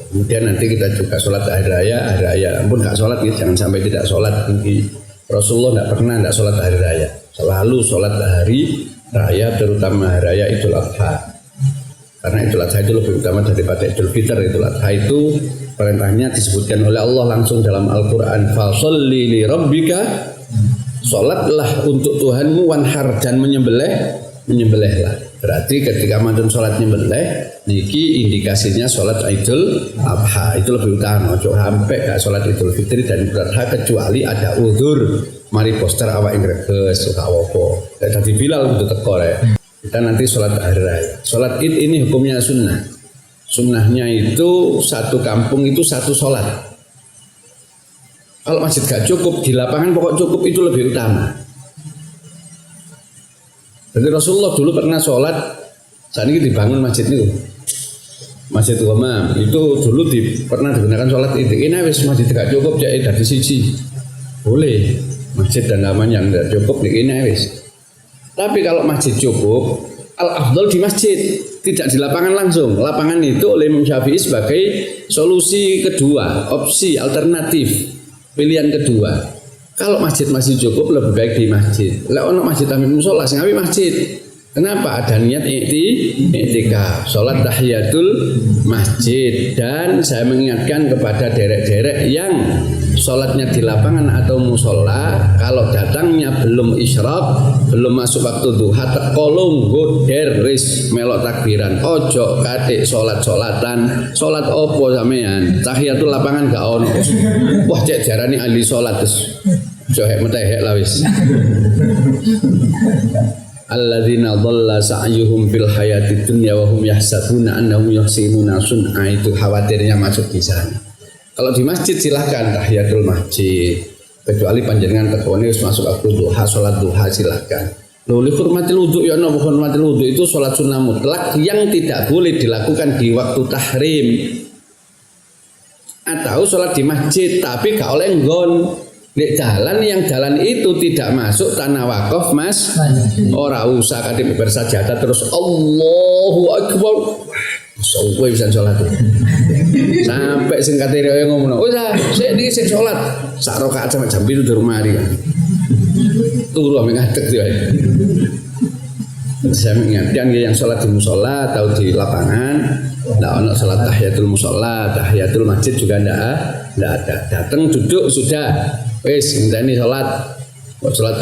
Kemudian nanti kita juga sholat hari raya pun nggak sholat ya, jangan sampai tidak sholat. Nanti Rasulullah tidak sholat hari raya, selalu sholat hari raya, terutama hari raya Idul Adha. Karena Idul Adha itu lebih utama daripada Idul Fitr. Idul Adha itu perintahnya disebutkan oleh Allah langsung dalam Al-Quran, fasholli li rabbika, sholatlah untuk Tuhanmu, wanhar, dan menyembelihlah. Berarti ketika mantun sholat nyembelih, niki indikasinya sholat Idul Adha itu lebih utama. Ojo sampai gak sholat Idul Fitri dan Idul Adha kecuali ada uzur. Mari poster awak ingreges suka wopo. Tadi Bilal itu tekor ya. Kita nanti sholat hari raya. Sholat Id ini hukumnya sunnah. Sunnahnya itu satu kampung itu satu sholat. Kalau masjid gak cukup, di lapangan pokok cukup itu lebih utama. Jadi Rasulullah dulu pernah sholat, saat ini dibangun masjid itu, Masjid Ghamam itu dulu pernah digunakan sholat itu. Ini wis masjid gak cukup jadi dari siji, boleh masjid dan namanya yang tidak cukup ini wis. Tapi kalau masjid cukup, al-afdal di masjid, tidak di lapangan langsung. Lapangan itu oleh Imam Syafi'i sebagai solusi kedua, opsi alternatif, pilihan kedua. Kalau masjid masih cukup, lebih baik di masjid. Lah ono masjid ambil musola, sing api masjid. Kenapa? Ada niat iktikaf, sholat tahiyatul masjid. Dan saya mengingatkan kepada derek-derek yang sholatnya di lapangan atau musola, kalau datangnya belum isyraq, belum masuk waktu duha, tekolong goder ris melok takbiran, ojo katik sholat-sholatan, sholat opo sampean, tahiyatul lapangan gak ono. Wah cek jarani ahli sholat terus johek metehek lah wis. Alladzina dhalla sa'yuhum fil hayatid dunya wa hum yahsabuna annahum yuhsinuna sun'a, itu khawatirnya masuk di sana. Kalau di masjid silahkan tahiyatul masjid, kecuali panjenengan tekone wis masuk waktu duha, sholat duha silahkan. Lho li hurmatil wudu ya napa hurmatil wudu itu sholat sunnah mutlak yang tidak boleh dilakukan di waktu tahrim. Atau sholat di masjid tapi gak oleh nggon. Nek jalan yang jalan itu tidak masuk tanah wakaf mas, ora usah kadang bersajadah terus Allahu Akbar, sampai bisa sholat. Sampai sing katire ngomong, "Udah, sik niki sing sholat." Sak rakaat sampai jam 7 di rumah hari kan. Turu ame ngadeg ya. Saya mengingatkan yang sholat di musola atau di lapangan, tidak ada sholat tahiyatul musola, tahiyatul masjid juga tidak ada. Datang duduk sudah. Wes, ini sholat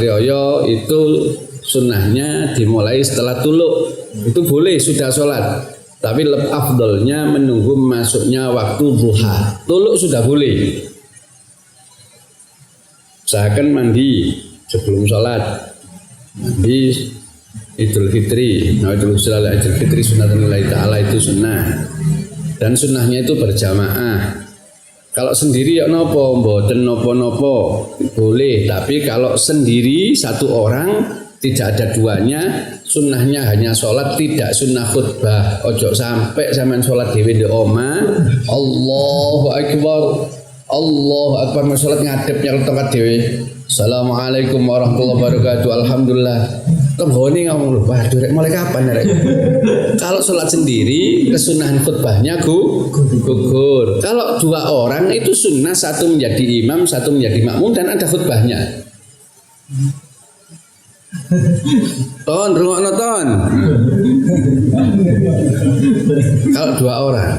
rioyo itu sunnahnya dimulai setelah tuluk. Itu boleh sudah sholat, tapi lebih afdolnya menunggu masuknya waktu duha. Tuluk sudah boleh. Usahakan mandi sebelum sholat. Mandi Idul Fitri, Idul Fitri sunnatullahi ta'ala itu sunnah. Dan sunnahnya itu berjamaah. Kalau sendiri ya nopo, mboten nopo-nopo boleh. Tapi kalau sendiri satu orang tidak ada duanya, sunnahnya hanya sholat, tidak sunnah khutbah. Ojo sampai zaman sholat dewe di oma, Allahu Akbar, Allahu Akbar, sholat ngadep yang tempat dewe. Assalamualaikum warahmatullahi wabarakatuh. Alhamdulillah. Temboni ngomong lupa, durek mulai kapan ya? Kalau sholat sendiri, kesunahan khutbahnya gugur. Kalau dua orang itu sunnah, satu menjadi imam, satu menjadi makmum dan ada khutbahnya. Ton, rungokno ton. Kalau dua orang.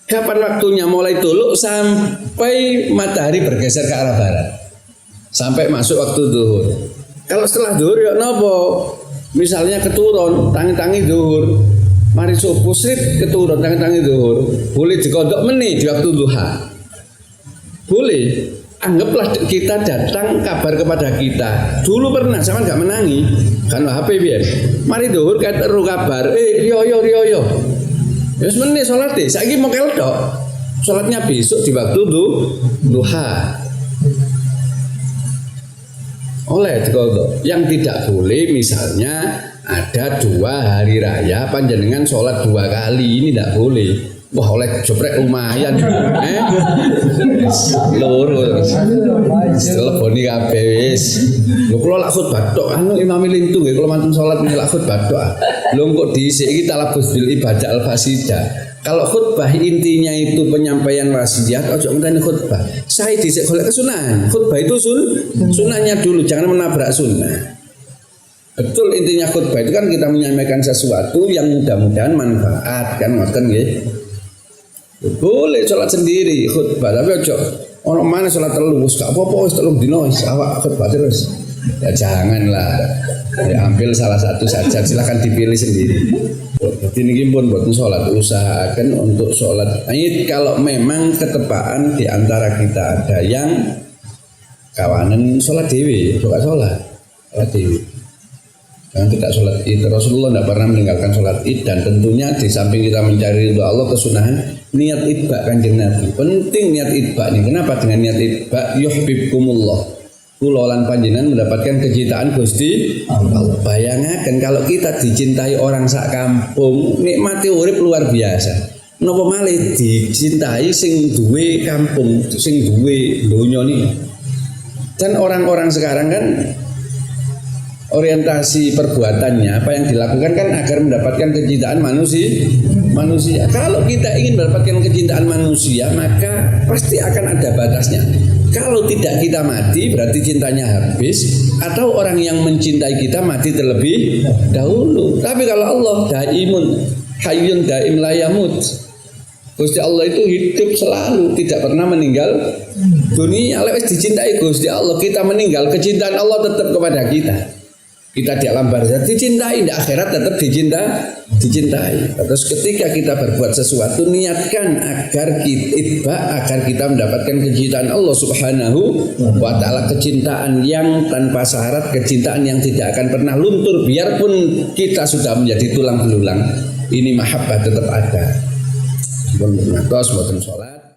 Kapan waktunya mulai tuluk sampai matahari bergeser ke arah barat. Sampai masuk waktu zuhur. Kalau setelah zuhur ya nopo? Misalnya keturun, tangi-tangi zuhur. Mari subuh srit keturun tangi-tangi zuhur. Boleh dikodok menit di waktu duha. Boleh. Anggaplah kita datang kabar kepada kita. Dulu pernah sama enggak menangi. Kan HP biar. Mari zuhur kata ru kabar, riyo. Wis meneh salat e. Saiki mau keldok. Salatnya besok di waktu duha. Oleh dikodok. Yang tidak boleh misalnya ada 2 hari raya panjenengan sholat 2 kali, ini tidak boleh. Wah oleh joprek lumayan. Loro. Leboni kabeh wis. Lho kula lak khutbah tok anu imam lintu nggih kula mantun salat lak khutbah tok. Lho kok dhisik iki talabus bil ibadah al-fasidah. Kalau khutbah intinya itu penyampaian wasiat, ojo ngenteni khutbah. Saya dhisik golek kesunahan. Khutbah itu sunnahnya dulu, jangan menabrak sunnah. Betul intinya khutbah itu kan kita menyampaikan sesuatu yang mudah-mudahan manfaat kan ngoten nggih. Boleh sholat sendiri khutbah tapi ojo ono mana sholat telu wis gak apa-apa wis telung dina wis awak khutbah terus. Ya janganlah. Ya ambil salah satu saja silakan dipilih sendiri. Jadi ini pun buat sholat usahakan untuk sholat Id kalau memang ketepaan di antara kita ada yang kawanan sholat dewi, sholat dewi. Jangan tidak sholat Id. Rasulullah tidak pernah meninggalkan sholat Id dan tentunya di samping kita mencari ridho Allah kesunahan niat itba kanjeng Nabi. Penting niat itba nih. Kenapa dengan niat itba? Yuhibbukumullah. Kula lan panjenengan mendapatkan kecintaan Gusti Allah. Bayangkan kalau kita dicintai orang sak kampung, nikmati urip luar biasa. Napa malih dicintai sing duwe kampung, sing duwe donya niki. Dan orang-orang sekarang kan orientasi perbuatannya apa yang dilakukan kan agar mendapatkan kecintaan manusia. Kalau kita ingin mendapatkan kecintaan manusia maka pasti akan ada batasnya. Kalau tidak kita mati berarti cintanya habis atau orang yang mencintai kita mati terlebih dahulu. Tapi kalau Allah daimun hayyun daim la yamut. Gusti Allah itu hidup selalu, tidak pernah meninggal dunia. Lewat dicintai Gusti Allah, kita meninggal, kecintaan Allah tetap kepada kita. Kita di alam barzakh dicintai, di akhirat tetap dicintai. Terus ketika kita berbuat sesuatu niatkan agar kita mendapatkan kecintaan Allah Subhanahu wa taala, kecintaan yang tanpa syarat, kecintaan yang tidak akan pernah luntur biarpun kita sudah menjadi tulang belulang. Ini mahabbah tetap ada. Sebelum ngatos boten salat